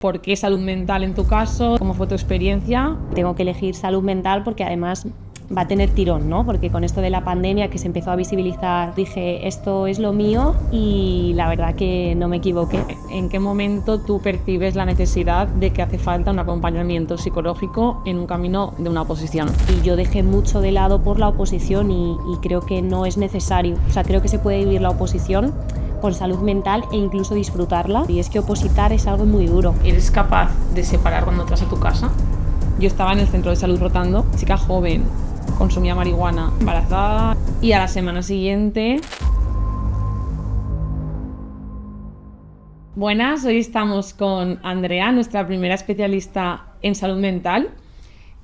¿Por qué salud mental en tu caso? ¿Cómo fue tu experiencia? Tengo que elegir salud mental porque además va a tener tirón, ¿no? Porque con esto de la pandemia que se empezó a visibilizar, dije, esto es lo mío y la verdad que no me equivoqué. ¿En qué momento tú percibes la necesidad de que hace falta un acompañamiento psicológico en un camino de una oposición? Y yo dejé mucho de lado por la oposición y creo que no es necesario. O sea, creo que se puede vivir la oposición con salud mental e incluso disfrutarla. Y es que opositar es algo muy duro. ¿Eres capaz de separar cuando entras a tu casa? Yo estaba en el centro de salud rotando, chica joven, consumía marihuana, embarazada, y a la semana siguiente... Buenas, hoy estamos con Andrea, nuestra primera especialista en salud mental,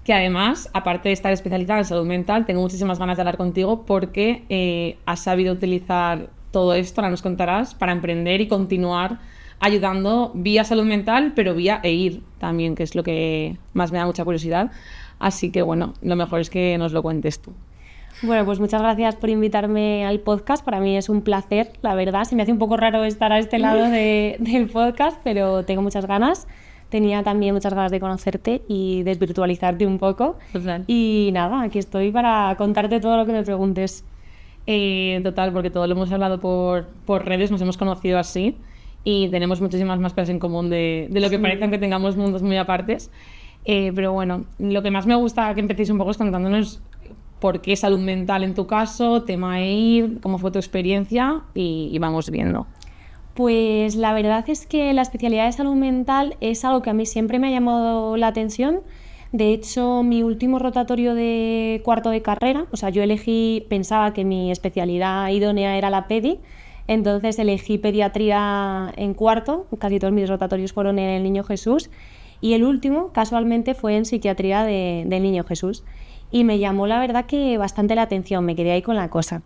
que además, aparte de estar especializada en salud mental, tengo muchísimas ganas de hablar contigo porque has sabido utilizar todo esto, ahora nos contarás, para emprender y continuar ayudando vía salud mental, pero vía EIR también, que es lo que más me da mucha curiosidad. Así que bueno, lo mejor es que nos lo cuentes tú. Bueno, pues muchas gracias por invitarme al podcast. Para mí es un placer, la verdad. Se me hace un poco raro estar a este lado del podcast, pero tengo muchas ganas. Tenía también muchas ganas de conocerte y desvirtualizarte un poco. Total. Y nada, aquí estoy para contarte todo lo que me preguntes. Total, porque todo lo hemos hablado por redes, nos hemos conocido así y tenemos muchísimas más cosas en común de lo que parece, aunque tengamos mundos muy apartes. Pero bueno, lo que más me gusta que empecéis un poco es contándonos por qué salud mental en tu caso, tema EIR, cómo fue tu experiencia y vamos viendo. Pues la verdad es que la especialidad de salud mental es algo que a mí siempre me ha llamado la atención. De hecho, mi último rotatorio de cuarto de carrera, o sea, yo pensaba que mi especialidad idónea era la pedi, entonces elegí pediatría en cuarto, casi todos mis rotatorios fueron en el Niño Jesús, y el último, casualmente, fue en psiquiatría del Niño Jesús. Y me llamó, la verdad, que bastante la atención, me quedé ahí con la cosa.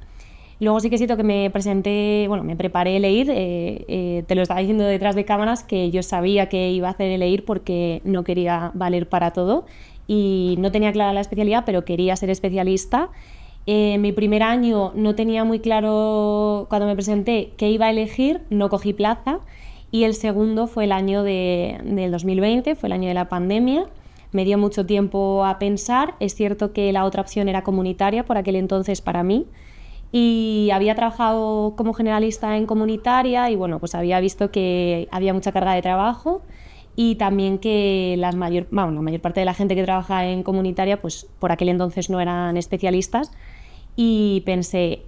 Luego sí que siento que me preparé el EIR, te lo estaba diciendo detrás de cámaras, que yo sabía que iba a hacer el EIR porque no quería valer para todo y no tenía clara la especialidad, pero quería ser especialista. Mi primer año no tenía muy claro, cuando me presenté, qué iba a elegir, no cogí plaza, y el segundo fue el año del 2020, fue el año de la pandemia. Me dio mucho tiempo a pensar. Es cierto que la otra opción era comunitaria por aquel entonces para mí, y había trabajado como generalista en comunitaria y bueno, pues había visto que había mucha carga de trabajo y también que la mayor parte de la gente que trabaja en comunitaria pues por aquel entonces no eran especialistas, y pensé,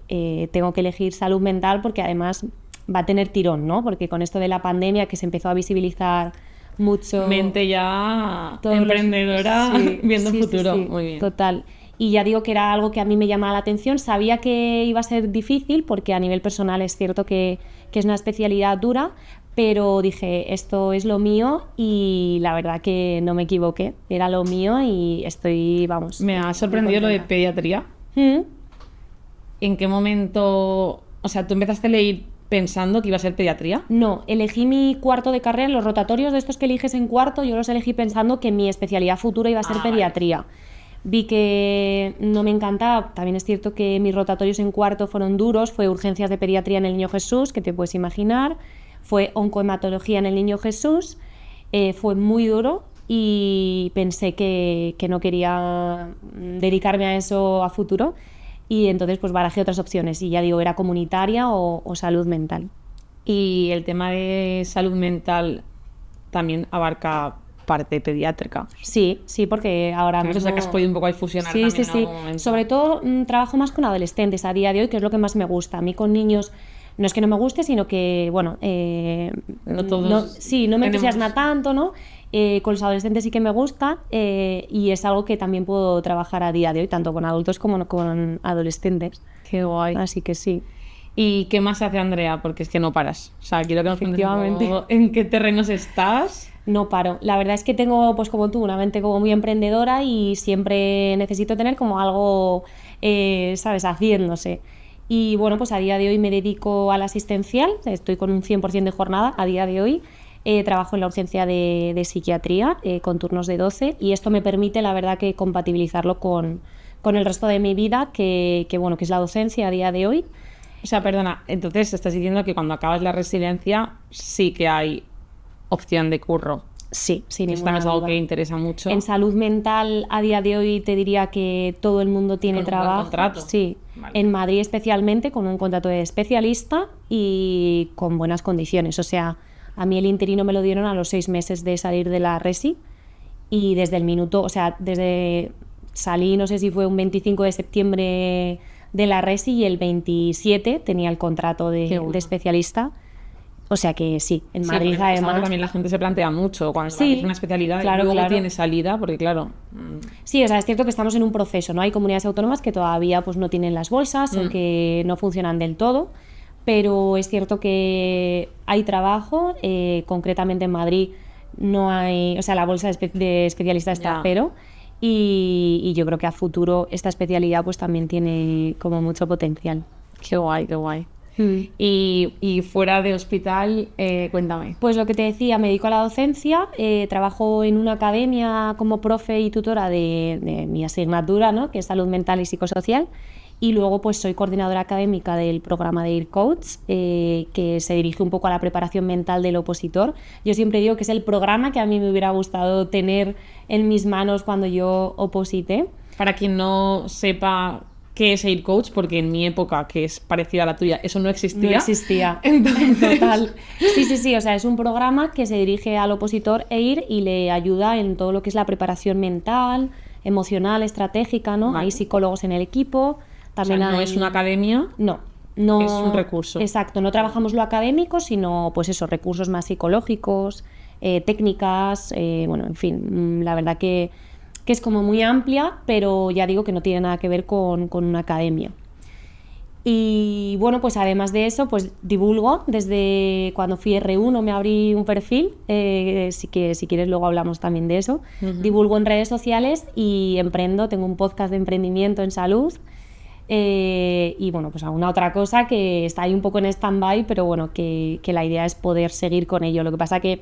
tengo que elegir salud mental porque además va a tener tirón, ¿no? Porque con esto de la pandemia que se empezó a visibilizar mucho... Mente ya emprendedora, viendo futuro. Sí, muy bien. Total. Y ya digo que era algo que a mí me llamaba la atención. Sabía que iba a ser difícil porque a nivel personal es cierto que es una especialidad dura, pero dije, esto es lo mío y la verdad que no me equivoqué. Era lo mío y estoy, vamos... Me ha sorprendido lo de pediatría. ¿En qué momento...? O sea, ¿tú empezaste a leer pensando que iba a ser pediatría? No, elegí mi cuarto de carrera. Los rotatorios de estos que eliges en cuarto, yo los elegí pensando que mi especialidad futura iba a ser pediatría. Vale. Vi que no me encantaba. También es cierto que mis rotatorios en cuarto fueron duros. Fue urgencias de pediatría en el Niño Jesús, que te puedes imaginar. Fue oncohematología en el Niño Jesús. Fue muy duro y pensé que no quería dedicarme a eso a futuro. Y entonces pues barajé otras opciones y ya digo, era comunitaria o salud mental. Y el tema de salud mental también abarca parte pediátrica. Sí, porque ahora mismo... O sea, que has podido un poco ahí fusionar también en algún momento. Sobre todo trabajo más con adolescentes a día de hoy, que es lo que más me gusta. A mí con niños no es que no me guste, sino que, bueno... no todos no me entusiasma tanto, ¿no? Con los adolescentes sí que me gusta y es algo que también puedo trabajar a día de hoy, tanto con adultos como con adolescentes. Qué guay. Así que sí. ¿Y qué más hace Andrea? Porque es que no paras. O sea, quiero que nos cuentes en qué terrenos estás. No paro. La verdad es que tengo, pues como tú, una mente como muy emprendedora y siempre necesito tener como algo, ¿sabes?, haciéndose. Y bueno, pues a día de hoy me dedico al asistencial, estoy con un 100% de jornada a día de hoy. Trabajo en la urgencia de psiquiatría con turnos de 12 y esto me permite, la verdad, que compatibilizarlo con el resto de mi vida, que es la docencia a día de hoy. O sea, perdona, entonces estás diciendo que cuando acabas la residencia sí que hay opción de curro. Sí, sin Esto ninguna también es algo duda. que interesa mucho. En salud mental, a día de hoy te diría que todo el mundo tiene Con un buen trabajo. contrato. Sí, Vale. en Madrid especialmente, con un contrato de especialista y con buenas condiciones. O sea, a mí el interino me lo dieron a los 6 meses de salir de la resi y desde el minuto, o sea, desde salí, no sé si fue un 25 de septiembre de la resi y el 27 tenía el contrato Qué bueno. de especialista. O sea que sí, en Sí, Madrid porque es algo que además... también la gente se plantea mucho cuando Sí, es una especialidad y claro, luego claro. tiene salida, porque claro, Sí, o sea, es cierto que estamos en un proceso, ¿no? Hay comunidades autónomas que todavía pues, no tienen las bolsas o que no funcionan del todo, pero es cierto que hay trabajo, concretamente en Madrid no hay, o sea, la bolsa de especialista está Ya. a cero y yo creo que a futuro esta especialidad pues también tiene como mucho potencial. qué guay, qué guay. Y fuera de hospital, cuéntame. Pues lo que te decía, me dedico a la docencia, trabajo en una academia como profe y tutora de mi asignatura, ¿no? Que es salud mental y psicosocial, y luego pues soy coordinadora académica del programa de EAR Coach, que se dirige un poco a la preparación mental del opositor. Yo siempre digo que es el programa que a mí me hubiera gustado tener en mis manos cuando yo oposité. Para quien no sepa qué es EAR Coach, porque en mi época, que es parecida a la tuya, eso no existía. No existía. Entonces... Total. Sí, o sea, es un programa que se dirige al opositor EIR y le ayuda en todo lo que es la preparación mental, emocional, estratégica, ¿no? Vale. Hay psicólogos en el equipo, también no hay... es una academia. No, Es un recurso. Exacto, no trabajamos lo académico, sino pues eso, recursos más psicológicos, técnicas, bueno, en fin, la verdad que es como muy amplia, pero ya digo que no tiene nada que ver con una academia. Y bueno, pues además de eso, pues divulgo. Desde cuando fui R1 me abrí un perfil, si quieres luego hablamos también de eso. Divulgo en redes sociales y emprendo, tengo un podcast de emprendimiento en salud. Y bueno, pues alguna otra cosa que está ahí un poco en stand-by, pero bueno, que la idea es poder seguir con ello. Lo que pasa que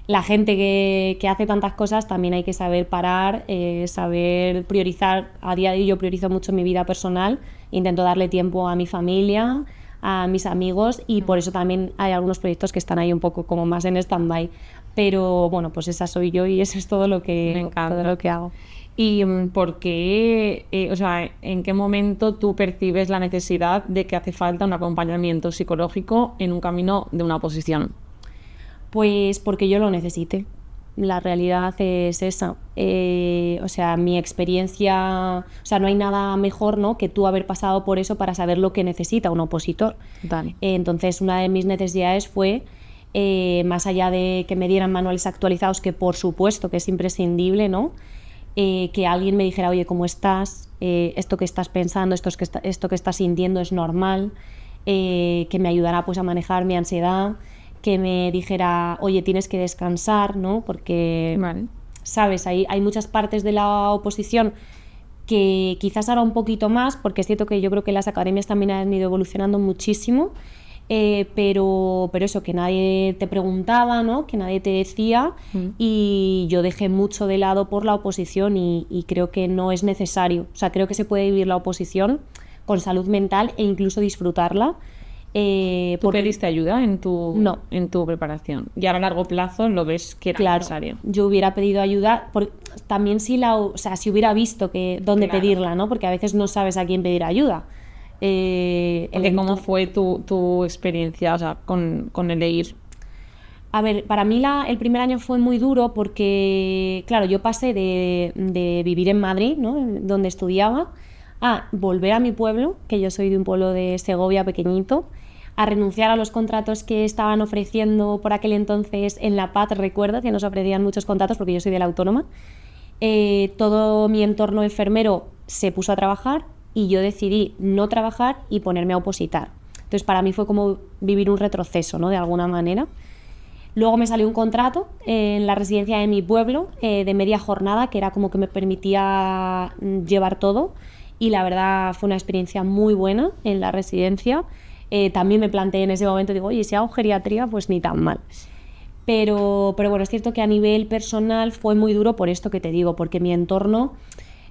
la gente que hace tantas cosas también hay que saber parar, saber priorizar. A día de hoy yo priorizo mucho mi vida personal, intento darle tiempo a mi familia, a mis amigos y por eso también hay algunos proyectos que están ahí un poco como más en stand-by. Pero bueno, pues esa soy yo y eso es todo lo que hago. ¿Y por qué, o sea, en qué momento tú percibes la necesidad de que hace falta un acompañamiento psicológico en un camino de una oposición? Pues porque yo lo necesite. La realidad es esa. O sea, mi experiencia... O sea, no hay nada mejor, ¿no?, que tú haber pasado por eso para saber lo que necesita un opositor. Dale. Entonces, una de mis necesidades fue, más allá de que me dieran manuales actualizados, que por supuesto que es imprescindible, ¿no?, que alguien me dijera, oye, ¿cómo estás? Esto que estás pensando, esto que estás sintiendo es normal, que me ayudara pues a manejar mi ansiedad, que me dijera, oye, tienes que descansar, ¿no? Porque, Vale. ¿sabes? Hay muchas partes de la oposición que quizás ahora un poquito más, porque es cierto que yo creo que las academias también han ido evolucionando muchísimo, pero eso, que nadie te preguntaba, ¿no?, que nadie te decía, y yo dejé mucho de lado por la oposición y creo que no es necesario. O sea, creo que se puede vivir la oposición con salud mental e incluso disfrutarla. ¿Tú pediste ayuda en tu preparación? Y ahora a largo plazo lo ves que era necesario. Yo hubiera pedido ayuda, también si hubiera visto dónde pedirla, ¿no? Porque a veces no sabes a quién pedir ayuda. ¿Cómo fue tu experiencia, o sea, con el EIR? A ver, para mí el primer año fue muy duro porque, claro, yo pasé de vivir en Madrid, ¿no?, donde estudiaba, a volver a mi pueblo, que yo soy de un pueblo de Segovia pequeñito, a renunciar a los contratos que estaban ofreciendo por aquel entonces en La Paz. Recuerdo que nos ofrecían muchos contratos porque yo soy de la Autónoma. Todo mi entorno enfermero se puso a trabajar y yo decidí no trabajar y ponerme a opositar. Entonces para mí fue como vivir un retroceso, ¿no?, de alguna manera. Luego me salió un contrato en la residencia de mi pueblo, de media jornada, que era como que me permitía llevar todo, y la verdad fue una experiencia muy buena en la residencia. También me planteé en ese momento, digo, oye, si hago geriatría, pues ni tan mal. Pero bueno, es cierto que a nivel personal fue muy duro por esto que te digo, porque mi entorno,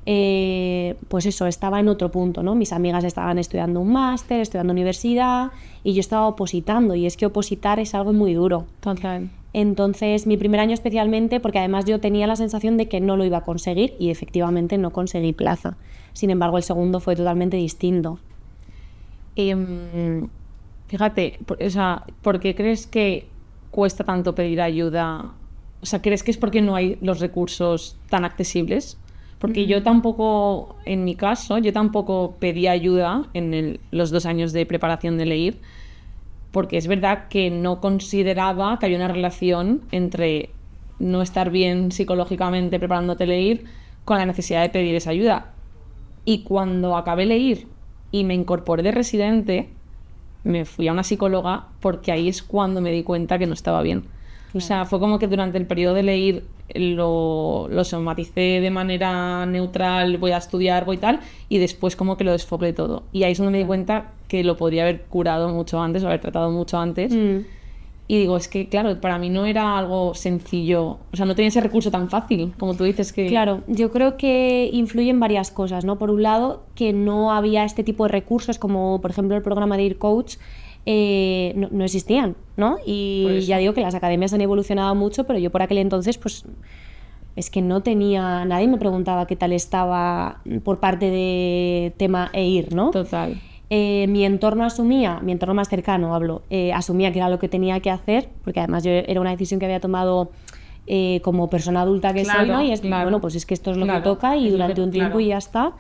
pues eso, estaba en otro punto, ¿no? Mis amigas estaban estudiando un máster, estudiando universidad, y yo estaba opositando, y es que opositar es algo muy duro. Total. Entonces, mi primer año especialmente, porque además yo tenía la sensación de que no lo iba a conseguir y efectivamente no conseguí plaza. Sin embargo, el segundo fue totalmente distinto. Fíjate, o sea, ¿por qué crees que cuesta tanto pedir ayuda? O sea, ¿crees que es porque no hay los recursos tan accesibles? Porque yo tampoco, en mi caso, yo tampoco pedí ayuda en los 2 años de preparación de LEIR, porque es verdad que no consideraba que había una relación entre no estar bien psicológicamente preparándote LEIR con la necesidad de pedir esa ayuda. Y cuando acabé LEIR y me incorporé de residente, me fui a una psicóloga porque ahí es cuando me di cuenta que no estaba bien. Claro. O sea, fue como que durante el periodo de LEIR lo somaticé de manera neutral, voy a estudiar, voy tal, y después como que lo desfoqué todo. Y ahí es donde me di cuenta que lo podría haber curado mucho antes, o haber tratado mucho antes. Y digo, es que claro, para mí no era algo sencillo, o sea, no tenía ese recurso tan fácil, como tú dices que... Claro, yo creo que influyen varias cosas, ¿no? Por un lado, que no había este tipo de recursos, como por ejemplo el programa de IR Coach, no existían, ¿no? Y ya digo que las academias han evolucionado mucho, pero yo por aquel entonces, pues, es que no tenía... Nadie me preguntaba qué tal estaba por parte de tema EIR, ¿no? Total. Mi entorno más cercano asumía que era lo que tenía que hacer, porque además yo era una decisión que había tomado como persona adulta que soy, ¿no? Y es bueno, pues es que esto es lo que toca y durante un tiempo y ya está.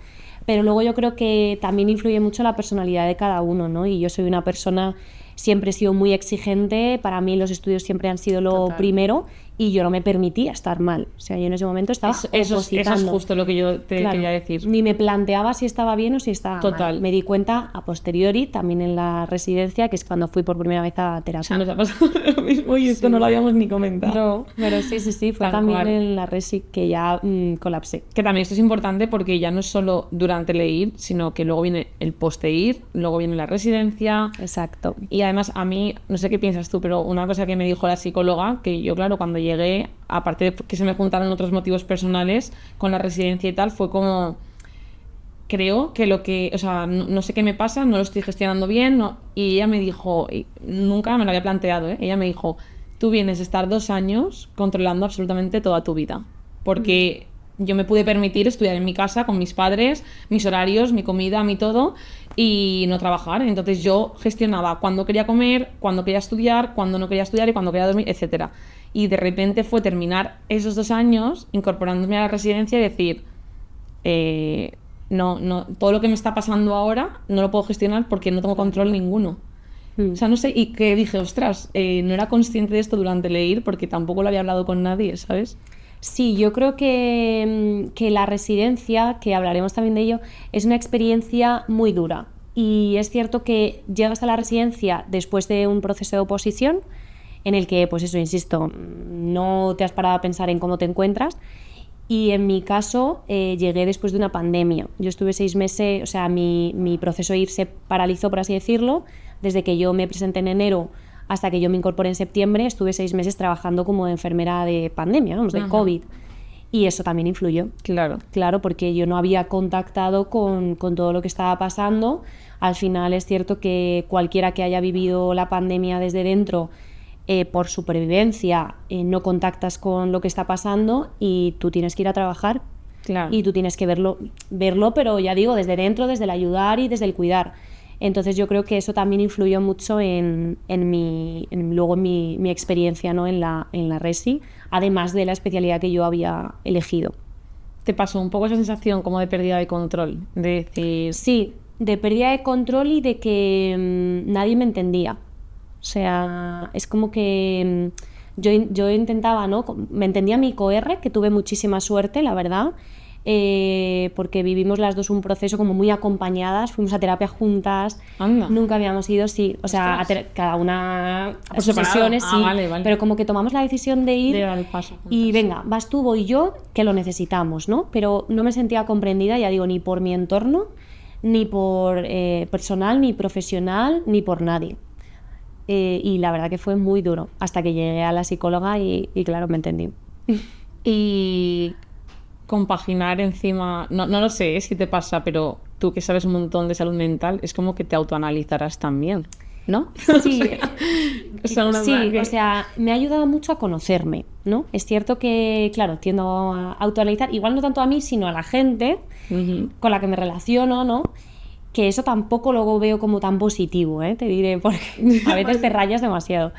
Pero luego yo creo que también influye mucho la personalidad de cada uno, ¿no? Y yo soy una persona, siempre he sido muy exigente, para mí los estudios siempre han sido lo primero y yo no me permitía estar mal. O sea, yo en ese momento estaba eso es justo lo que yo te quería decir. Ni me planteaba si estaba bien o si estaba mal. Me di cuenta a posteriori, también en la residencia, que es cuando fui por primera vez a terapia. O sea, nos ha pasado lo mismo y esto no lo habíamos ni comentado. No, pero sí, fue también en la resi que ya colapsé. Que también esto es importante porque ya no es solo durante el EIR, sino que luego viene el post-EIR, luego viene la residencia. Exacto. Y además a mí, no sé qué piensas tú, pero una cosa que me dijo la psicóloga, que yo claro, cuando llegué, aparte de que se me juntaron otros motivos personales con la residencia y tal, fue como, creo que o sea, no sé qué me pasa, no lo estoy gestionando bien, no, y ella me dijo, y nunca me lo había planteado, ella me dijo, tú vienes a estar 2 años controlando absolutamente toda tu vida, porque yo me pude permitir estudiar en mi casa con mis padres, mis horarios, mi comida, mi todo, y no trabajar. Entonces yo gestionaba cuándo quería comer, cuándo quería estudiar, cuándo no quería estudiar y cuándo quería dormir, etcétera. Y de repente fue terminar esos 2 años incorporándome a la residencia y decir, no, todo lo que me está pasando ahora no lo puedo gestionar porque no tengo control ninguno. O sea, no sé, y que dije, ostras, no era consciente de esto durante el EIR porque tampoco lo había hablado con nadie, ¿sabes? Sí, yo creo que la residencia, que hablaremos también de ello, es una experiencia muy dura. Y es cierto que llegas a la residencia después de un proceso de oposición en el que, pues eso, insisto, no te has parado a pensar en cómo te encuentras. Y en mi caso llegué después de una pandemia. Yo estuve 6 meses, o sea, mi proceso de ir se paralizó, por así decirlo, desde que yo me presenté en enero hasta que yo me incorporé en septiembre. Estuve 6 meses trabajando como enfermera de pandemia, vamos, de COVID. Y eso también influyó. Claro, porque yo no había contactado con todo lo que estaba pasando. Al final es cierto que cualquiera que haya vivido la pandemia desde dentro, por supervivencia, no contactas con lo que está pasando y tú tienes que ir a trabajar. Y tú tienes que verlo, pero ya digo, desde dentro, desde el ayudar y desde el cuidar. Entonces yo creo que eso también influyó mucho en mi experiencia, ¿no? en la resi, además de la especialidad que yo había elegido. ¿Te pasó un poco esa sensación como de pérdida de control? De decir... Sí, de pérdida de control y de que nadie me entendía. O sea, es como que yo intentaba, ¿no? Me entendía mi coR, que tuve muchísima suerte, la verdad, porque vivimos las dos un proceso como muy acompañadas, fuimos a terapia juntas. Anda. Nunca habíamos ido, sí, o sea, cada una a sus sesiones, sí, vale. Pero como que tomamos la decisión de ir al paso juntas. Y venga, vas tú, voy yo, que lo necesitamos, ¿no? Pero no me sentía comprendida, ya digo, ni por mi entorno, ni por personal, ni profesional, ni por nadie. Y la verdad que fue muy duro, hasta que llegué a la psicóloga y claro, me entendí. Y compaginar encima, no lo sé si te pasa, pero tú que sabes un montón de salud mental, es como que te autoanalizarás también. ¿no? Sí, sí, que... o sea, me ha ayudado mucho a conocerme, ¿no? Es cierto que, claro, tiendo a autoanalizar, igual no tanto a mí, sino a la gente con la que me relaciono, ¿no? Que eso tampoco lo veo como tan positivo, te diré, porque a veces te rayas demasiado.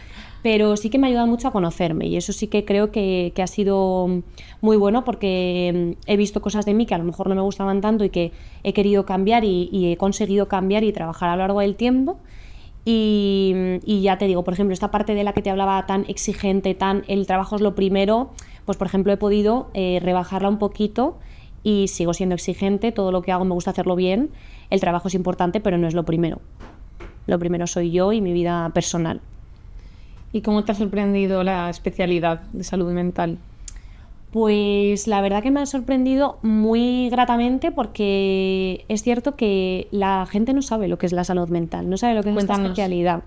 Pero sí que me ha ayudado mucho a conocerme y eso sí que creo que ha sido muy bueno porque he visto cosas de mí que a lo mejor no me gustaban tanto y que he querido cambiar y he conseguido cambiar y trabajar a lo largo del tiempo. Y ya te digo, por ejemplo, esta parte de la que te hablaba tan exigente, tan el trabajo es lo primero, pues por ejemplo he podido rebajarla un poquito y sigo siendo exigente, todo lo que hago me gusta hacerlo bien, el trabajo es importante, pero no es lo primero. Lo primero soy yo y mi vida personal. ¿Y cómo te ha sorprendido la especialidad de salud mental? Pues la verdad que me ha sorprendido muy gratamente porque es cierto que la gente no sabe lo que es la salud mental, no sabe lo que es esta especialidad.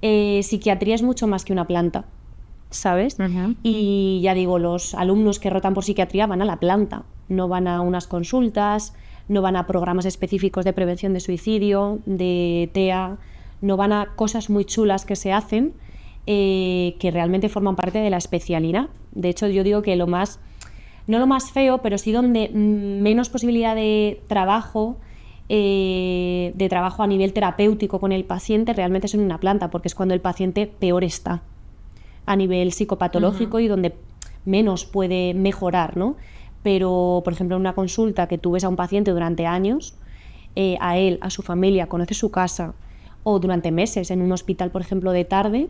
Psiquiatría es mucho más que una planta, ¿sabes? Y ya digo, los alumnos que rotan por psiquiatría van a la planta, no van a unas consultas, no van a programas específicos de prevención de suicidio, de TEA, no van a cosas muy chulas que se hacen, que realmente forman parte de la especialidad. De hecho, yo digo que no lo más feo, pero sí donde menos posibilidad de trabajo a nivel terapéutico con el paciente realmente es en una planta, porque es cuando el paciente peor está a nivel psicopatológico y donde menos puede mejorar, ¿no? Pero, por ejemplo, en una consulta que tú ves a un paciente durante años, a él, a su familia, conoces su casa, o durante meses en un hospital, por ejemplo, de tarde,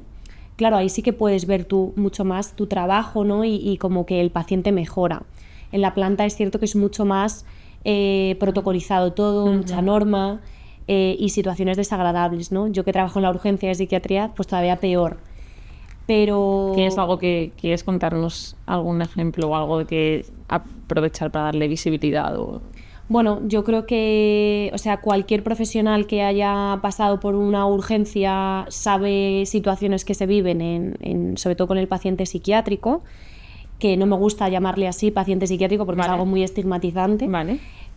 claro, ahí sí que puedes ver tú mucho más tu trabajo, ¿no? Y como que el paciente mejora. En la planta es cierto que es mucho más protocolizado todo, mucha norma y situaciones desagradables, ¿no? Yo que trabajo en la urgencia de psiquiatría, pues todavía peor. Pero... ¿Tienes algo que quieres contarnos, algún ejemplo o algo que aprovechar para darle visibilidad? Bueno, yo creo que, o sea, cualquier profesional que haya pasado por una urgencia sabe situaciones que se viven, sobre todo con el paciente psiquiátrico, que no me gusta llamarle así paciente psiquiátrico porque es algo muy estigmatizante.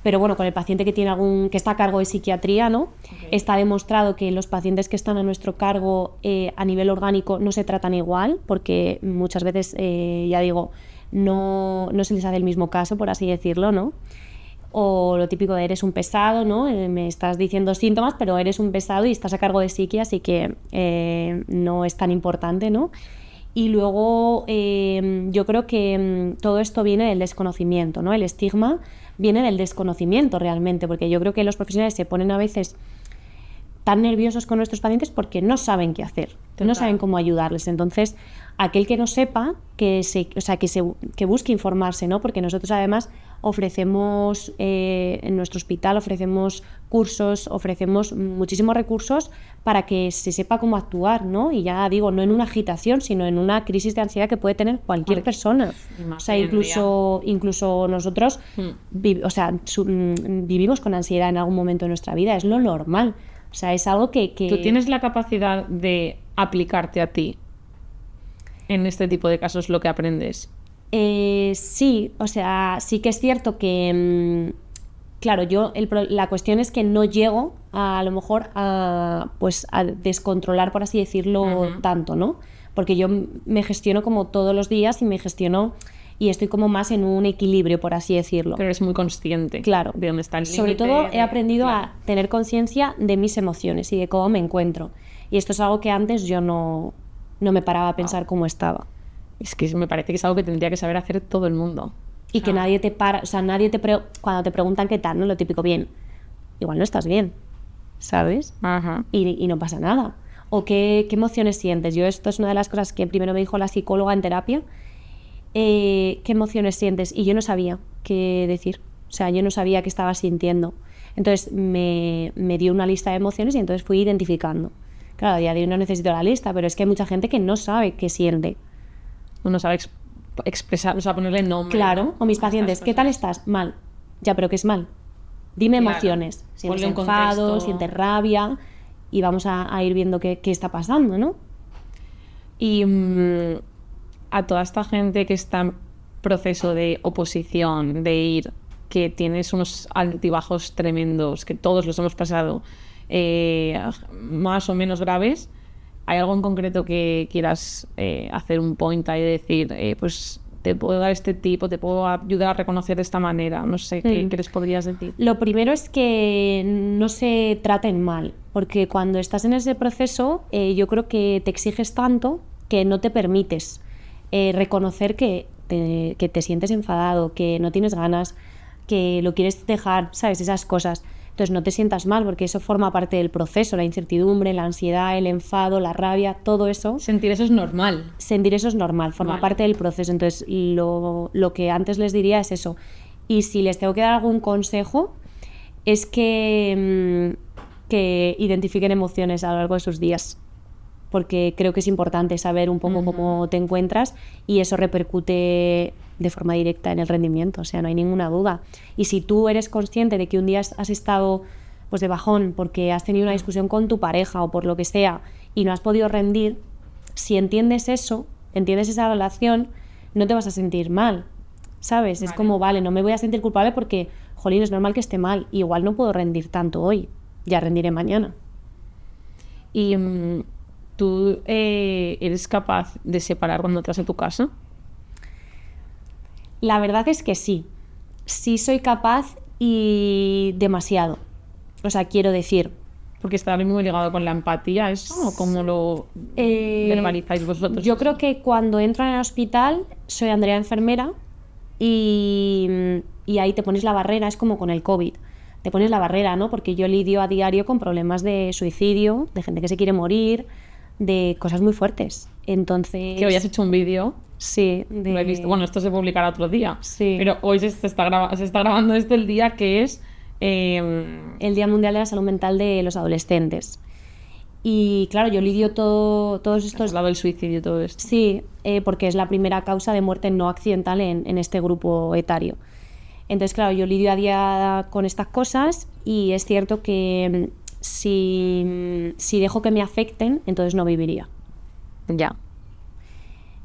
Pero bueno, con el paciente que está a cargo de psiquiatría, ¿no? Está demostrado que los pacientes que están a nuestro cargo a nivel orgánico no se tratan igual, porque muchas veces, ya digo, no se les hace el mismo caso, por así decirlo, ¿no? O lo típico de eres un pesado, ¿no? Me estás diciendo síntomas, pero eres un pesado y estás a cargo de psiqui, así que no es tan importante, ¿no? Y luego yo creo que todo esto viene del desconocimiento, ¿no? El estigma viene del desconocimiento realmente, porque yo creo que los profesionales se ponen a veces tan nerviosos con nuestros pacientes porque no saben qué hacer, no saben cómo ayudarles. Entonces, aquel que no sepa, que busque informarse, ¿no? Porque nosotros además ofrecemos en nuestro hospital ofrecemos cursos, ofrecemos muchísimos recursos para que se sepa cómo actuar, ¿no? Y ya digo, no en una agitación, sino en una crisis de ansiedad que puede tener cualquier persona. O sea, incluso nosotros vivimos con ansiedad en algún momento de nuestra vida, es lo normal. O sea, es algo que... ¿Tú tienes la capacidad de aplicarte a ti en este tipo de casos lo que aprendes? Sí, o sea, sí que es cierto que, claro, la cuestión es que no llego a lo mejor a descontrolar, por así decirlo, tanto, ¿no? Porque yo me gestiono como todos los días y me gestiono y estoy como más en un equilibrio, por así decirlo. Pero eres muy consciente, claro, de dónde está el límite. Sobre todo he aprendido a tener conciencia de mis emociones y de cómo me encuentro. Y esto es algo que antes yo no me paraba a pensar cómo estaba. Es que me parece que es algo que tendría que saber hacer todo el mundo. Y que nadie te para, o sea, cuando te preguntan qué tal, ¿no? Lo típico, bien. Igual no estás bien, ¿sabes? Y no pasa nada. O qué emociones sientes. Esto es una de las cosas que primero me dijo la psicóloga en terapia. ¿Qué emociones sientes? Y yo no sabía qué decir. O sea, yo no sabía qué estaba sintiendo. Entonces me dio una lista de emociones y entonces fui identificando. Claro, a día de hoy no necesito la lista, pero es que hay mucha gente que no sabe qué siente. Uno sabe expresar, o sea, ponerle nombre. Claro, o mis pacientes, ¿qué tal estás? Mal. Ya, pero ¿qué es mal? Dime emociones. Sientes enfado, sientes rabia y vamos a ir viendo qué está pasando, ¿no? Y a toda esta gente que está en proceso de oposición, que tienes unos altibajos tremendos, que todos los hemos pasado, más o menos graves. ¿Hay algo en concreto que quieras hacer un point ahí y decir, pues te puedo dar este tip o te puedo ayudar a reconocer de esta manera? No sé, ¿qué les podrías decir? Lo primero es que no se traten mal, porque cuando estás en ese proceso yo creo que te exiges tanto que no te permites reconocer que te sientes enfadado, que no tienes ganas, que lo quieres dejar, ¿sabes? Esas cosas. Entonces no te sientas mal porque eso forma parte del proceso, la incertidumbre, la ansiedad, el enfado, la rabia, todo eso. Sentir eso es normal. Sentir eso es normal, forma parte del proceso. Entonces lo que antes les diría es eso. Y si les tengo que dar algún consejo es que identifiquen emociones a lo largo de sus días, porque creo que es importante saber un poco cómo te encuentras y eso repercute de forma directa en el rendimiento, o sea, no hay ninguna duda. Y si tú eres consciente de que un día has estado pues de bajón porque has tenido una discusión con tu pareja o por lo que sea y no has podido rendir, si entiendes eso, entiendes esa relación, no te vas a sentir mal, ¿sabes? Vale. Es como, vale, no me voy a sentir culpable porque, jolín, es normal que esté mal, igual no puedo rendir tanto hoy, ya rendiré mañana. Y ¿tú eres capaz de separar cuando entras en tu casa? La verdad es que sí soy capaz y demasiado. O sea, quiero decir... Porque está muy ligado con la empatía, ¿eso? ¿O cómo lo verbalizáis vosotros? Yo creo que cuando entro en el hospital soy Andrea enfermera y ahí te pones la barrera, es como con el COVID. Te pones la barrera, ¿no? Porque yo lidio a diario con problemas de suicidio, de gente que se quiere morir, de cosas muy fuertes. Entonces... Que hoy has hecho un vídeo. Sí. Lo he visto. Bueno, esto se publicará otro día. Sí. Pero hoy se está grabando el día que es... el Día Mundial de la Salud Mental de los Adolescentes. Y claro, yo lidio todos estos... Has hablado del suicidio y todo esto. Sí, porque es la primera causa de muerte no accidental en este grupo etario. Entonces, claro, yo lidio a día con estas cosas y es cierto que si dejo que me afecten, entonces no viviría. Ya.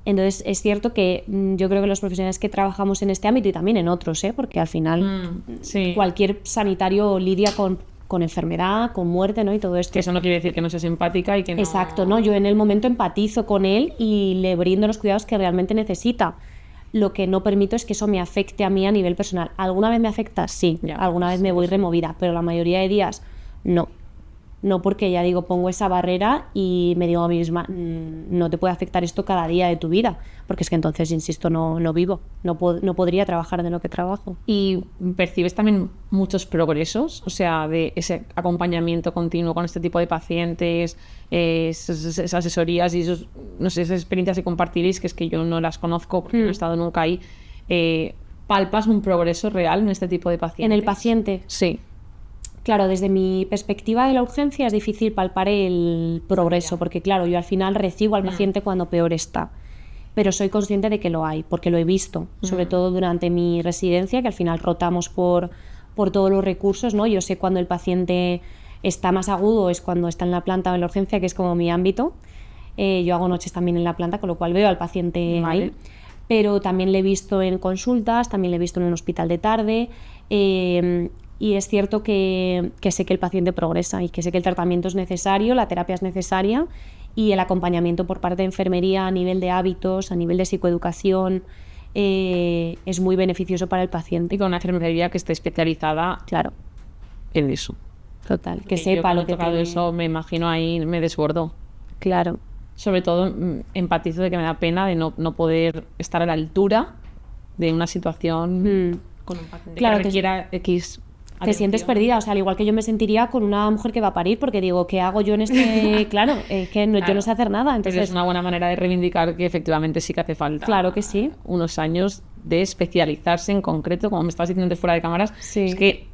Entonces es cierto que yo creo que los profesionales que trabajamos en este ámbito y también en otros, porque al final sí. Cualquier sanitario lidia con enfermedad, con muerte, ¿no? Y todo esto. Que eso no quiere decir que no seas empática y que no... Exacto, ¿no? Yo en el momento empatizo con él y le brindo los cuidados que realmente necesita. Lo que no permito es que eso me afecte a mí a nivel personal. ¿Alguna vez me afecta? Sí. Ya, alguna vez me voy removida, pero la mayoría de días no. No, porque ya digo, pongo esa barrera y me digo a mí misma, no te puede afectar esto cada día de tu vida, porque es que entonces, insisto, no vivo, no podría trabajar de lo que trabajo. ¿Y percibes también muchos progresos? O sea, de ese acompañamiento continuo con este tipo de pacientes, esas asesorías y esos, no sé, esas experiencias que compartiréis, que es que yo no las conozco porque no he estado nunca ahí. ¿Palpas un progreso real en este tipo de pacientes? ¿En el paciente? Sí. Claro, desde mi perspectiva de la urgencia es difícil palpar el progreso, porque claro, yo al final recibo al paciente cuando peor está, pero soy consciente de que lo hay, porque lo he visto, sobre todo durante mi residencia, que al final rotamos por todos los recursos, ¿no? Yo sé cuando el paciente está más agudo, es cuando está en la planta o en la urgencia, que es como mi ámbito. Yo hago noches también en la planta, con lo cual veo al paciente ahí, pero también le he visto en consultas, también le he visto en un hospital de tarde, y es cierto que sé que el paciente progresa y que sé que el tratamiento es necesario, la terapia es necesaria y el acompañamiento por parte de enfermería a nivel de hábitos, a nivel de psicoeducación, es muy beneficioso para el paciente. Y con una enfermería que esté especializada, claro, en eso. Total, que sepa lo que tiene. Eso me imagino ahí, me desbordo. Claro. Sobre todo empatizo de que me da pena de no poder estar a la altura de una situación con un paciente que requiera X... Te sientes perdida, o sea, al igual que yo me sentiría con una mujer que va a parir, porque digo, ¿qué hago yo en este...? Claro, es que yo no sé hacer nada, entonces... Pero es una buena manera de reivindicar que efectivamente sí que hace falta. Claro que sí. Unos años de especializarse en concreto, como me estabas diciendo antes fuera de cámaras, es que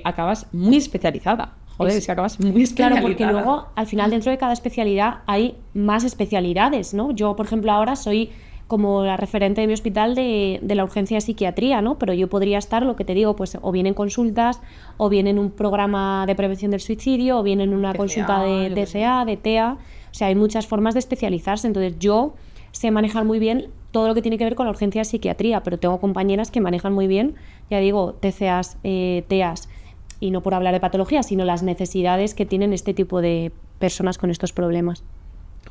acabas muy especializada. Joder, es que acabas muy especializada. Claro, porque luego, al final, dentro de cada especialidad hay más especialidades, ¿no? Yo, por ejemplo, ahora soy como la referente de mi hospital de la urgencia de psiquiatría, ¿no? Pero yo podría estar, lo que te digo, pues o bien en consultas, o bien en un programa de prevención del suicidio, o bien en una consulta de TCA, de TEA. O sea, hay muchas formas de especializarse. Entonces, yo sé manejar muy bien todo lo que tiene que ver con la urgencia de psiquiatría, pero tengo compañeras que manejan muy bien, ya digo, TCAs, TEAs. y no por hablar de patología, sino las necesidades que tienen este tipo de personas con estos problemas.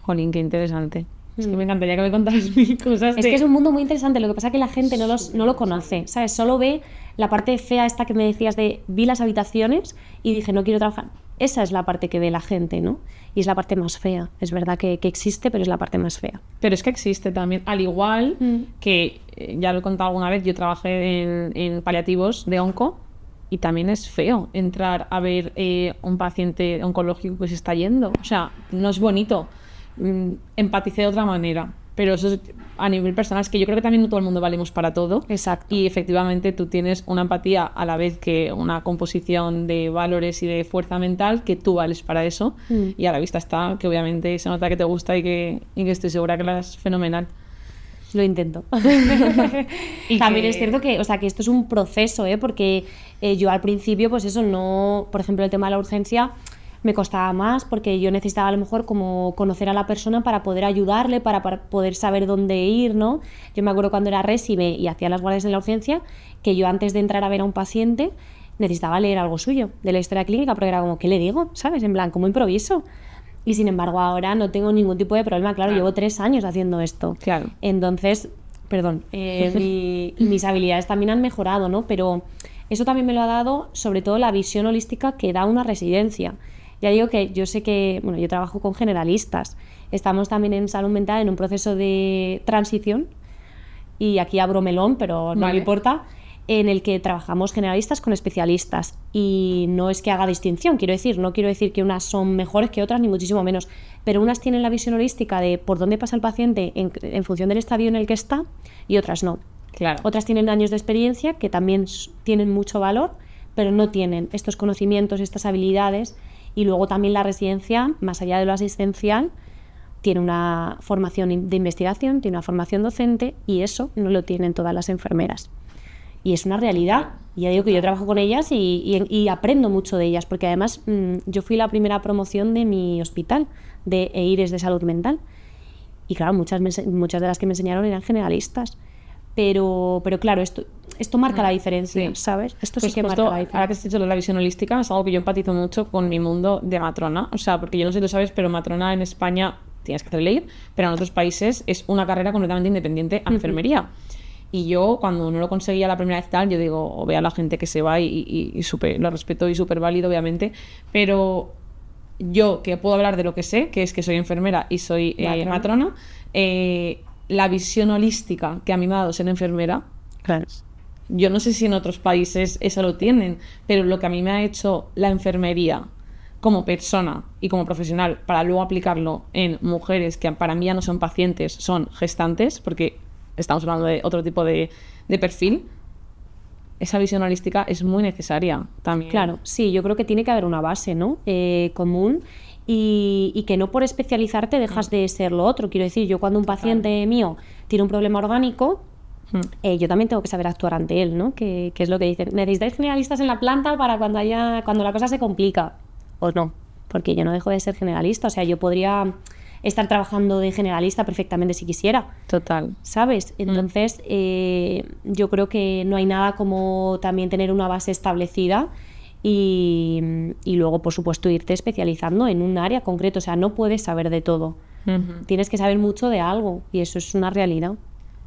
Jolín, qué interesante. Es que me encantaría que me contaras mil cosas. Es que es un mundo muy interesante, lo que pasa es que la gente no lo conoce, ¿sabes? Solo ve la parte fea esta que me decías de vi las habitaciones y dije no quiero trabajar. Esa es la parte que ve la gente, ¿no? Y es la parte más fea. Es verdad que existe, pero es la parte más fea. Pero es que existe también. Al igual que, ya lo he contado alguna vez, yo trabajé en paliativos de onco y también es feo entrar a ver un paciente oncológico que se está yendo. O sea, no es bonito. Empaticé de otra manera, pero eso es a nivel personal. Es que yo creo que también no todo el mundo valemos para todo. Exacto. Y efectivamente tú tienes una empatía a la vez que una composición de valores y de fuerza mental que tú vales para eso. Y a la vista está que obviamente se nota que te gusta y que estoy segura que la es fenomenal. Lo intento. Y también que... es cierto que, o sea, que esto es un proceso, porque yo al principio, pues eso, no, por ejemplo, el tema de la urgencia me costaba más porque yo necesitaba a lo mejor como conocer a la persona para poder ayudarle, para poder saber dónde ir, ¿no? Yo me acuerdo cuando era résime y hacía las guardias en la urgencia, que yo antes de entrar a ver a un paciente necesitaba leer algo suyo de la historia clínica, porque era como, ¿qué le digo? ¿Sabes? En plan, ¿cómo improviso? Y sin embargo ahora no tengo ningún tipo de problema, claro, llevo 3 años haciendo esto. Claro. Entonces, mis habilidades también han mejorado, ¿no? Pero eso también me lo ha dado sobre todo la visión holística que da una residencia. Ya digo que yo sé que, bueno, yo trabajo con generalistas, estamos también en salud mental en un proceso de transición, y aquí abro melón, pero no me importa, en el que trabajamos generalistas con especialistas, y no es que haga distinción, no quiero decir que unas son mejores que otras, ni muchísimo menos, pero unas tienen la visión holística de por dónde pasa el paciente en función del estadio en el que está, y otras no. Claro. Otras tienen años de experiencia que también tienen mucho valor, pero no tienen estos conocimientos, estas habilidades. Y luego también la residencia, más allá de lo asistencial, tiene una formación de investigación, tiene una formación docente, y eso no lo tienen todas las enfermeras. Y es una realidad. Y ya digo que yo trabajo con ellas y aprendo mucho de ellas, porque además yo fui la primera promoción de mi hospital, de EIRES de salud mental. Y claro, muchas de las que me enseñaron eran generalistas. Pero claro, esto marca la diferencia, ¿sabes? Esto pues sí que marca la diferencia. Ahora que has dicho la visión holística, es algo que yo empatizo mucho con mi mundo de matrona. O sea, porque yo no sé si lo sabes, pero matrona en España tienes que hacer ley, pero en otros países es una carrera completamente independiente a enfermería. Y yo, cuando no lo conseguía la primera vez tal, yo digo, o vea a la gente que se va y lo respeto y súper válido, obviamente, pero yo, que puedo hablar de lo que sé, que es que soy enfermera y soy matrona, la visión holística que a mí me ha dado ser enfermera, Claro. Yo no sé si en otros países eso lo tienen, pero lo que a mí me ha hecho la enfermería como persona y como profesional para luego aplicarlo en mujeres que para mí ya no son pacientes, son gestantes, porque estamos hablando de otro tipo de perfil, esa visión holística es muy necesaria también. Claro, sí, yo creo que tiene que haber una base, ¿no? Común, y que no por especializarte dejas de ser lo otro. Quiero decir, yo cuando un paciente mío tiene un problema orgánico, yo también tengo que saber actuar ante él, ¿no? Que es lo que dicen, necesitáis generalistas en la planta para cuando la cosa se complica. O no, porque yo no dejo de ser generalista. O sea, yo podría estar trabajando de generalista perfectamente si quisiera. Total. ¿Sabes? Entonces, yo creo que no hay nada como también tener una base establecida y luego, por supuesto, irte especializando en un área concreto. O sea, no puedes saber de todo. Tienes que saber mucho de algo, y eso es una realidad.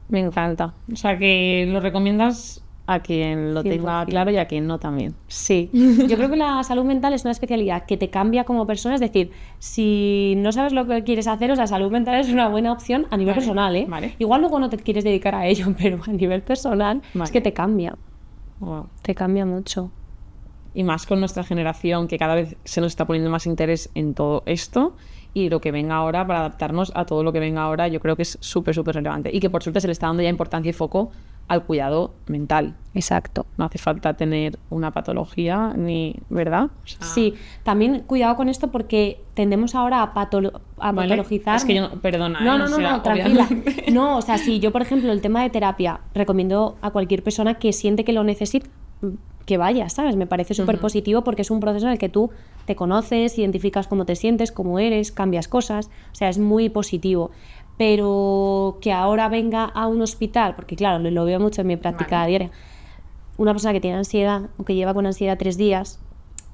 Me encanta. O sea, que lo recomiendas a quien lo tenga claro y a quien no también. Sí. Yo creo que la salud mental es una especialidad que te cambia como persona. Es decir, si no sabes lo que quieres hacer, o sea, salud mental es una buena opción a nivel personal, ¿eh? Vale. Igual luego no te quieres dedicar a ello, pero a nivel personal es que te cambia. Wow. Te cambia mucho. Y más con nuestra generación, que cada vez se nos está poniendo más interés en todo esto, y lo que venga ahora, para adaptarnos a todo lo que venga ahora, yo creo que es súper, súper relevante. Y que por suerte se le está dando ya importancia y foco al cuidado mental. Exacto. No hace falta tener una patología, ni, ¿verdad? O sea... Sí, también cuidado con esto, porque tendemos ahora a patologizar. Es que yo no, perdona. No, tranquila. No, o sea, si yo, por ejemplo, el tema de terapia, recomiendo a cualquier persona que siente que lo necesita, que vaya, ¿sabes? Me parece súper positivo, porque es un proceso en el que tú te conoces, identificas cómo te sientes, cómo eres, cambias cosas, o sea, es muy positivo. Pero que ahora venga a un hospital, porque claro, lo veo mucho en mi práctica diaria, una persona que tiene ansiedad o que lleva con ansiedad 3 días,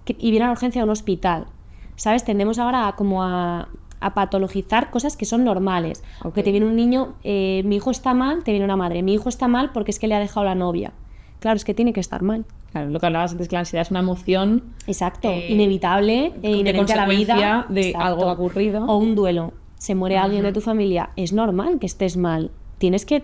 y viene a la urgencia de un hospital, ¿sabes? Tendemos ahora a patologizar cosas que son normales. Okay. Que te viene un niño, mi hijo está mal, te viene una madre, mi hijo está mal porque es que le ha dejado la novia. Claro, es que tiene que estar mal. Claro, lo que hablabas antes, que la ansiedad es una emoción... Exacto, inevitable, inherente a la vida. De Exacto. algo ocurrido. O un duelo. Se muere alguien de tu familia. Es normal que estés mal. Tienes que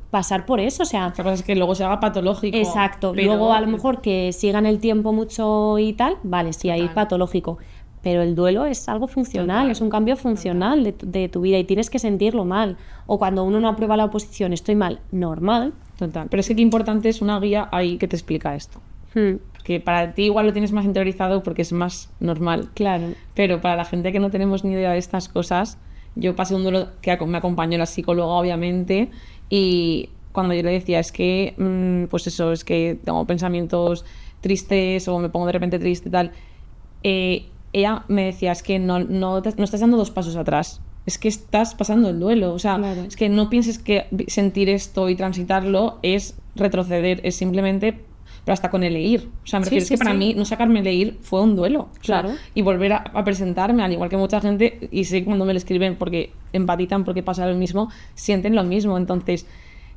pasar por eso, o sea... Lo que pasa es que luego se haga patológico. Exacto. Pero... Luego, a lo mejor, que sigan el tiempo mucho y tal, vale, sí, ahí es patológico. Pero el duelo es algo funcional, es un cambio funcional de tu vida y tienes que sentirlo mal. O cuando uno no aprueba la oposición, estoy mal, normal. Total. Pero es que qué importante es una guía ahí que te explica esto. Que para ti igual lo tienes más interiorizado porque es más normal. Claro. Pero para la gente que no tenemos ni idea de estas cosas, yo pasé un duelo que me acompañó la psicóloga, obviamente, y cuando yo le decía, es que, pues eso, es que tengo pensamientos tristes o me pongo de repente triste y tal, ella me decía, es que no estás dando 2 pasos atrás, es que estás pasando el duelo, o sea, claro. Es que no pienses que sentir esto y transitarlo es retroceder, es simplemente, pero hasta con el leer, o sea, me refiero, es que para mí no sacarme el leer fue un duelo, claro. O sea, y volver a presentarme, al igual que mucha gente, y sé cuando me lo escriben porque empatizan, porque pasa lo mismo, sienten lo mismo, entonces...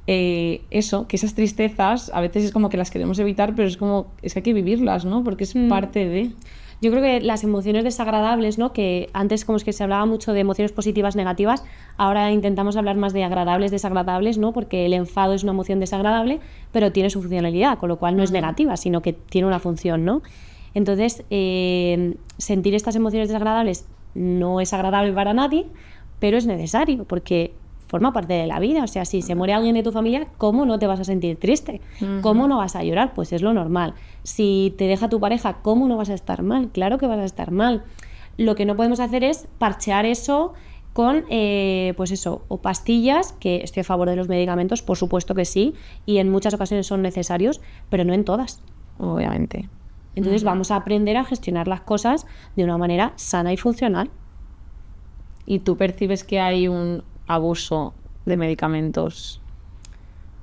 eso, que esas tristezas a veces es como que las queremos evitar, pero es que hay que vivirlas, ¿no? Porque es parte de... Yo creo que las emociones desagradables, ¿no? Que antes como es que se hablaba mucho de emociones positivas, negativas, ahora intentamos hablar más de agradables, desagradables, ¿no? Porque el enfado es una emoción desagradable, pero tiene su funcionalidad, con lo cual no es negativa, sino que tiene una función, ¿no? Entonces, sentir estas emociones desagradables no es agradable para nadie, pero es necesario, porque forma parte de la vida. O sea, si se muere alguien de tu familia, ¿cómo no te vas a sentir triste? ¿Cómo no vas a llorar? Pues es lo normal. Si te deja tu pareja, ¿cómo no vas a estar mal? Claro que vas a estar mal. Lo que no podemos hacer es parchear eso con, pues eso, o pastillas, que estoy a favor de los medicamentos, por supuesto que sí, y en muchas ocasiones son necesarios, pero no en todas. Obviamente. Entonces vamos a aprender a gestionar las cosas de una manera sana y funcional. ¿Y tú percibes que hay un abuso de medicamentos?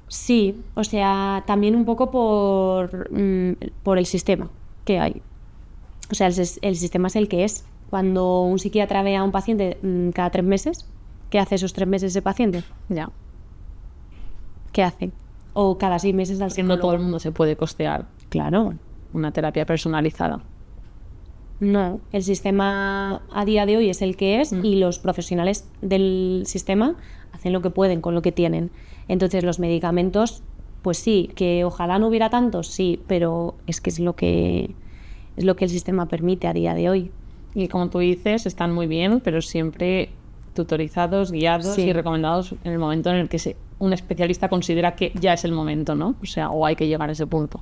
Sí, o sea, también un poco por el sistema que hay. O sea, el sistema es el que es. Cuando un psiquiatra ve a un paciente cada 3 meses, ¿qué hace esos 3 meses ese paciente? Ya. ¿Qué hace? O cada 6 meses al psicólogo. No todo el mundo se puede costear. Claro. Una terapia personalizada. No, el sistema a día de hoy es el que es y los profesionales del sistema hacen lo que pueden con lo que tienen. Entonces los medicamentos, pues sí, que ojalá no hubiera tantos, sí, pero es que es lo que el sistema permite a día de hoy. Y como tú dices, están muy bien, pero siempre tutorizados, guiados y recomendados en el momento en el que un especialista considera que ya es el momento, ¿no? O sea, o hay que llegar a ese punto.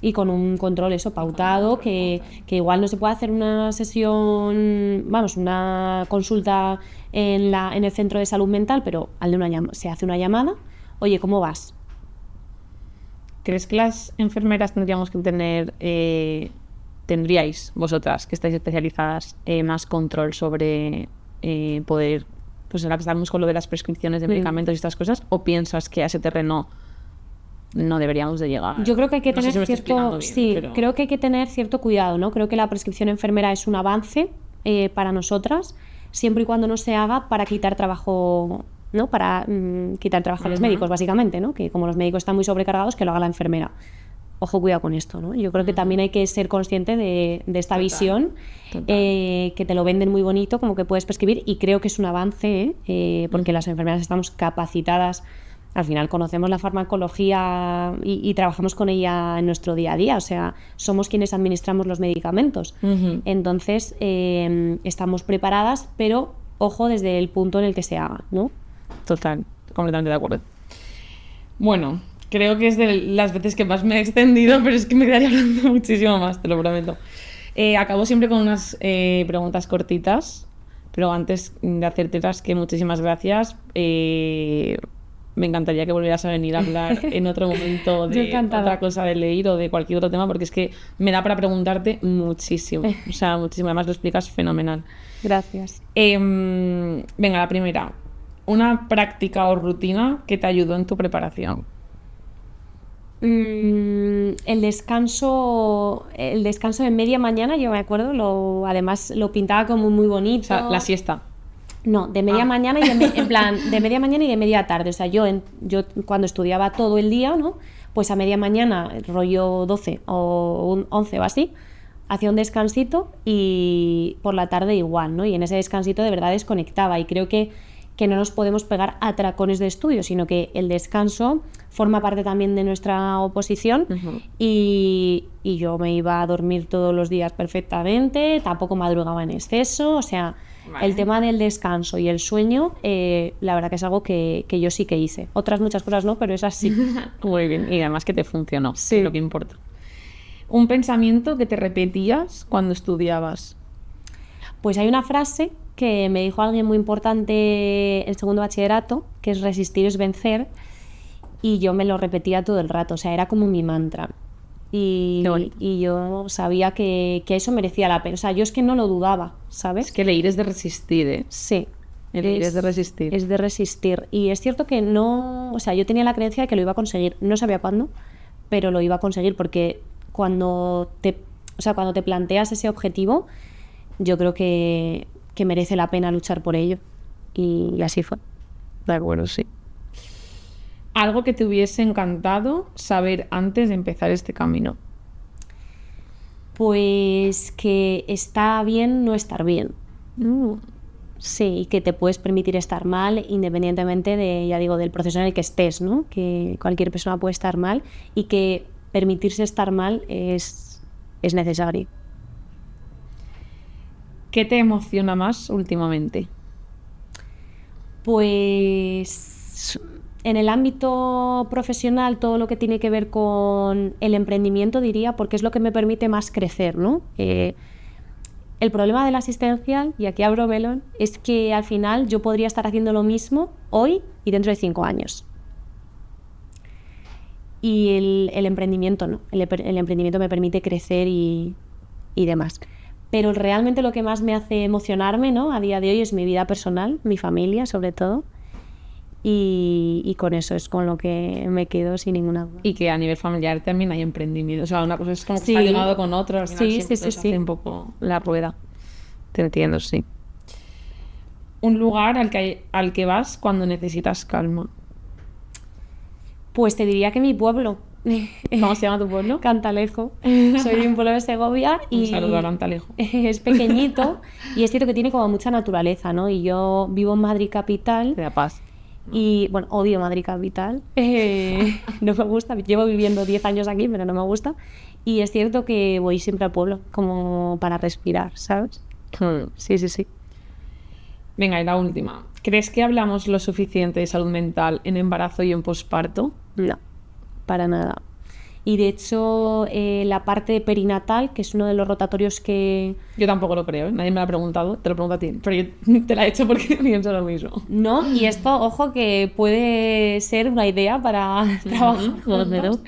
Y con un control pautado, que igual no se puede hacer una sesión, una consulta en el centro de salud mental, pero se hace una llamada. Oye, ¿cómo vas? ¿Crees que las enfermeras tendríamos que tendríais vosotras, que estáis especializadas, más control sobre poder, pues ahora que estamos con lo de las prescripciones de medicamentos y estas cosas, o piensas que a ese terreno no deberíamos de llegar? Yo creo que hay que tener creo que hay que tener cierto cuidado, ¿no? Creo que la prescripción enfermera es un avance para nosotras, siempre y cuando no se haga para quitar trabajo, ¿no? Para quitar trabajo a los médicos, básicamente, ¿no? Que como los médicos están muy sobrecargados, que lo haga la enfermera. Ojo, cuidado con esto, ¿no? Yo creo que también hay que ser consciente de esta visión, que te lo venden muy bonito, como que puedes prescribir, y creo que es un avance, porque las enfermeras estamos capacitadas. Al final conocemos la farmacología y trabajamos con ella en nuestro día a día, o sea, somos quienes administramos los medicamentos. Entonces, estamos preparadas, pero ojo desde el punto en el que se haga, ¿no? Total, completamente de acuerdo. Bueno, creo que es de las veces que más me he extendido, pero es que me quedaría hablando muchísimo más, te lo prometo. Acabo siempre con unas preguntas cortitas, pero antes de hacértelas, que muchísimas gracias. Me encantaría que volvieras a venir a hablar en otro momento de otra cosa de leer o de cualquier otro tema, porque es que me da para preguntarte muchísimo. O sea, muchísimo. Además lo explicas fenomenal. Gracias. Venga, la primera. Una práctica o rutina que te ayudó en tu preparación. El el descanso de media mañana, yo me acuerdo, además lo pintaba como muy bonito. O sea, la siesta. No, de media mañana y en plan, de media mañana y de media tarde. O sea, yo cuando estudiaba todo el día, ¿no? Pues a media mañana, rollo 12 o 11 o así, hacía un descansito y por la tarde igual, ¿no? Y en ese descansito de verdad desconectaba y creo que no nos podemos pegar atracones de estudio, sino que el descanso forma parte también de nuestra oposición. Y yo me iba a dormir todos los días perfectamente, tampoco madrugaba en exceso, o sea, vale. El tema del descanso y el sueño, la verdad que es algo que yo sí que hice. Otras muchas cosas no, pero esas sí. Muy bien, y además que te funcionó, sí. Es lo que importa. ¿Un pensamiento que te repetías cuando estudiabas? Pues hay una frase que me dijo alguien muy importante en segundo bachillerato, que es resistir es vencer, y yo me lo repetía todo el rato, o sea, era como mi mantra. Y yo sabía que eso merecía la pena, o sea, yo es que no lo dudaba, ¿sabes? Es que leer es de resistir, ¿eh? Sí. Leer es de resistir. Es de resistir. Y es cierto que no, o sea, yo tenía la creencia de que lo iba a conseguir, no sabía cuándo, pero lo iba a conseguir porque cuando te planteas ese objetivo, yo creo que merece la pena luchar por ello. Y así fue. De acuerdo, sí. ¿Algo que te hubiese encantado saber antes de empezar este camino? Pues que está bien no estar bien. Sí, y que te puedes permitir estar mal independientemente del proceso en el que estés, ¿no? Que cualquier persona puede estar mal y que permitirse estar mal es necesario. ¿Qué te emociona más últimamente? Pues en el ámbito profesional todo lo que tiene que ver con el emprendimiento, diría, porque es lo que me permite más crecer, ¿no? El problema del asistencial, y aquí abro melón, es que al final yo podría estar haciendo lo mismo hoy y dentro de 5 años. Y el emprendimiento no. El emprendimiento me permite crecer y demás. Pero realmente lo que más me hace emocionarme, ¿no? A día de hoy es mi vida personal, mi familia sobre todo. Y con eso es con lo que me quedo sin ninguna duda. Y que a nivel familiar también hay emprendimiento. O sea, una cosa es como que está ligado con otra. Al final siempre se hace un poco la rueda. Te entiendo, sí. Un lugar al que vas cuando necesitas calma. Pues te diría que mi pueblo. ¿Cómo se llama tu pueblo? Cantalejo. Soy de un pueblo de Segovia y un saludo a Cantalejo. Es pequeñito y es cierto que tiene como mucha naturaleza, ¿no? Y yo vivo en Madrid capital. Te da paz. Y bueno, odio Madrid capital. No me gusta. Llevo viviendo 10 años aquí, pero no me gusta. Y es cierto que voy siempre al pueblo como para respirar, ¿sabes? Sí. Venga, y la última. ¿Crees que hablamos lo suficiente de salud mental en embarazo y en posparto? No, para nada. Y de hecho, la parte perinatal, que es uno de los rotatorios que... Yo tampoco lo creo, ¿eh? Nadie me lo ha preguntado, te lo pregunto a ti. Pero yo te la he hecho porque pienso lo mismo. No, y esto, ojo, que puede ser una idea para trabajar.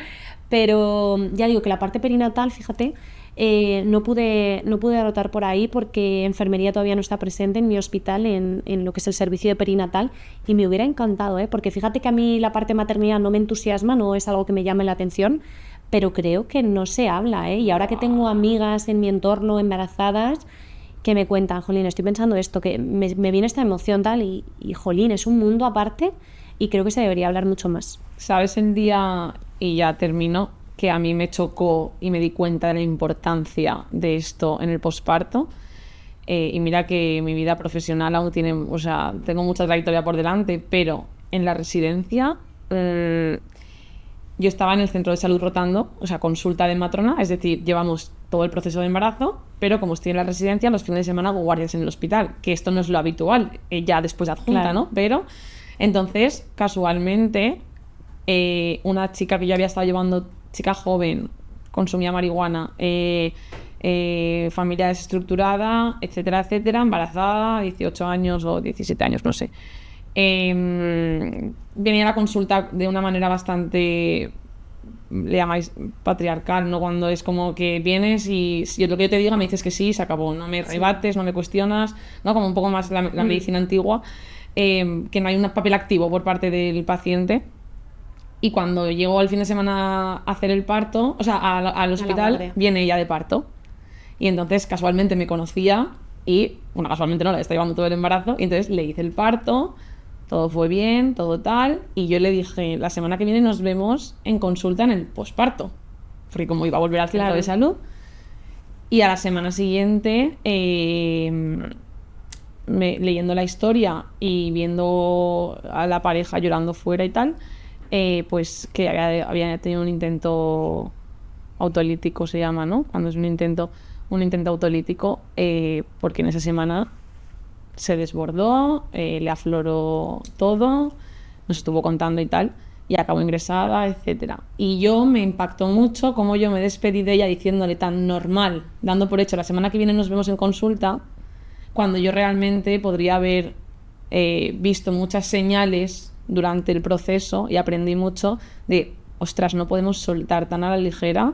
Pero ya digo que la parte perinatal, fíjate... no pude rotar por ahí porque enfermería todavía no está presente en mi hospital en lo que es el servicio de perinatal y me hubiera encantado, porque fíjate que a mí la parte maternidad no me entusiasma, no es algo que me llame la atención, pero creo que no se habla, y ahora que tengo amigas en mi entorno embarazadas que me cuentan, jolín, estoy pensando esto, que me viene esta emoción tal y jolín, es un mundo aparte y creo que se debería hablar mucho más. ¿Sabes el día, y ya termino, que a mí me chocó y me di cuenta de la importancia de esto en el posparto? Y mira que mi vida profesional aún tiene, o sea, tengo mucha trayectoria por delante, pero en la residencia yo estaba en el centro de salud rotando, o sea, consulta de matrona, es decir, llevamos todo el proceso de embarazo, pero como estoy en la residencia, los fines de semana hago guardias en el hospital, que esto no es lo habitual, ya después de adjunta, claro, ¿no? Pero entonces, casualmente, una chica que yo había estado llevando, chica joven, consumía marihuana, familia desestructurada, etcétera, etcétera, embarazada, 18 años o 17 años, no sé. Venía a la consulta de una manera bastante, le llamáis patriarcal, ¿no? Cuando es como que vienes y si lo que yo te diga me dices que sí, se acabó, no me rebates, no me cuestionas, ¿no? Como un poco más la medicina antigua, que no hay un papel activo por parte del paciente. Y cuando llego al fin de semana a hacer el parto, o sea, al hospital, guardia. viene ella de parto. Y entonces casualmente me conocía y, bueno, casualmente no, la estaba llevando todo el embarazo. Y entonces le hice el parto, todo fue bien, todo tal. Y yo le dije, la semana que viene nos vemos en consulta en el posparto. Porque como iba a volver al centro Claro. de salud. Y a la semana siguiente, leyendo la historia y viendo a la pareja llorando fuera y tal, pues que había tenido un intento autolítico, se llama, ¿no? Cuando es un intento autolítico, porque en esa semana se desbordó, le afloró todo, nos estuvo contando y tal, y acabó ingresada, etcétera. Y yo me impactó mucho cómo yo me despedí de ella diciéndole tan normal, dando por hecho, la semana que viene nos vemos en consulta, cuando yo realmente podría haber visto muchas señales durante el proceso y aprendí mucho de, ostras, no podemos soltar tan a la ligera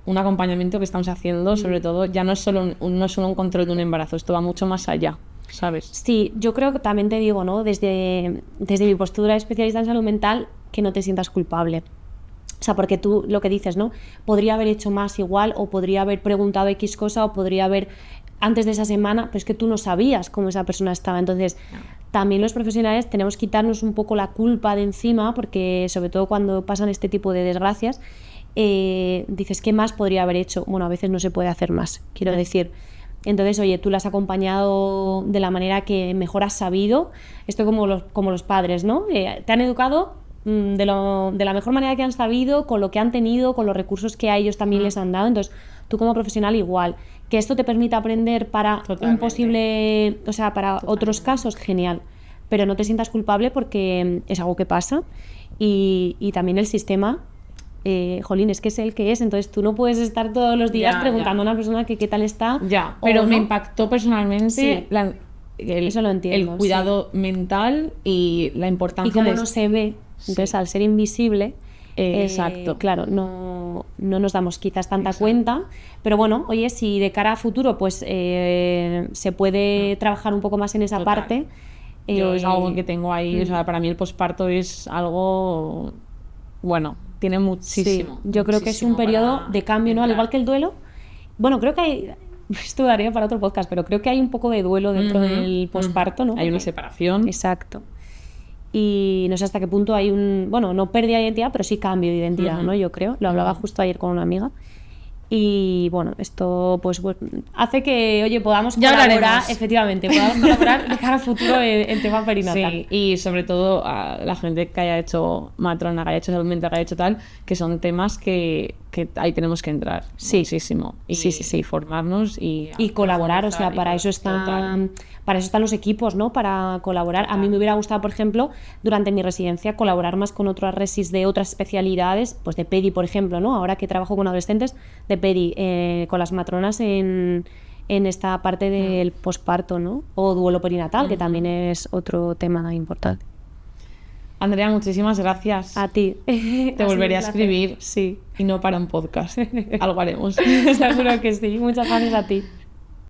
un acompañamiento que estamos haciendo, sobre todo, ya no es solo un control de un embarazo, esto va mucho más allá, ¿sabes? Sí, yo creo que también te digo, ¿no? Desde mi postura de especialista en salud mental, que no te sientas culpable. O sea, porque tú lo que dices, ¿no? Podría haber hecho más igual, o podría haber preguntado X cosa, o podría haber antes de esa semana, pero es que tú no sabías cómo esa persona estaba. Entonces, también los profesionales tenemos que quitarnos un poco la culpa de encima, porque sobre todo cuando pasan este tipo de desgracias, dices, ¿qué más podría haber hecho? Bueno, a veces no se puede hacer más, quiero decir. Entonces, oye, tú la has acompañado de la manera que mejor has sabido. Esto como los padres, ¿no? Te han educado de la mejor manera que han sabido, con lo que han tenido, con los recursos que a ellos también les han dado. Entonces, tú como profesional igual. Que esto te permita aprender para un posible, o sea, para otros casos, genial. Pero no te sientas culpable porque es algo que pasa. Y también el sistema, jolín, es que es el que es. Entonces tú no puedes estar todos los días preguntando a una persona que qué tal está. Ya, pero o me no. impactó personalmente Sí. Eso lo entiendo, el cuidado mental y la importancia Y como de no se ve, entonces al ser invisible, exacto. claro, no nos damos quizás tanta cuenta, pero bueno, oye, si de cara a futuro pues se puede trabajar un poco más en esa Total. parte. Yo es algo que tengo ahí, o sea, para mí el posparto es algo, bueno, tiene muchísimo. Sí, yo creo que es un periodo de cambio, ¿no? Al igual que el duelo. Bueno, creo que hay, esto daría para otro podcast, pero creo que hay un poco de duelo dentro del posparto, ¿no? Hay una separación. Exacto. Y no sé hasta qué punto hay bueno, no pérdida de identidad, pero sí cambio de identidad, ¿no? Yo creo. Lo hablaba justo ayer con una amiga. Y bueno, esto pues hace que, oye, podamos colaborar, efectivamente, podamos colaborar de cara al futuro en tema perinatal. Sí, y sobre todo a la gente que haya hecho matrona, que haya hecho salud mental, que haya hecho tal, que son temas que ahí tenemos que entrar muchísimo. Y, sí, formarnos y colaborar, o sea, para eso están los equipos, ¿no? Para colaborar. A mí me hubiera gustado, por ejemplo, durante mi residencia, colaborar más con otras resis de otras especialidades, pues de pedi, por ejemplo, ¿no? Ahora que trabajo con adolescentes, de pedi, con las matronas en esta parte del posparto, ¿no? O duelo perinatal, que también es otro tema importante. Andrea, muchísimas gracias. A ti. Te volveré a escribir. Sí. Y no para un podcast. Algo haremos. Seguro que sí. Muchas gracias a ti.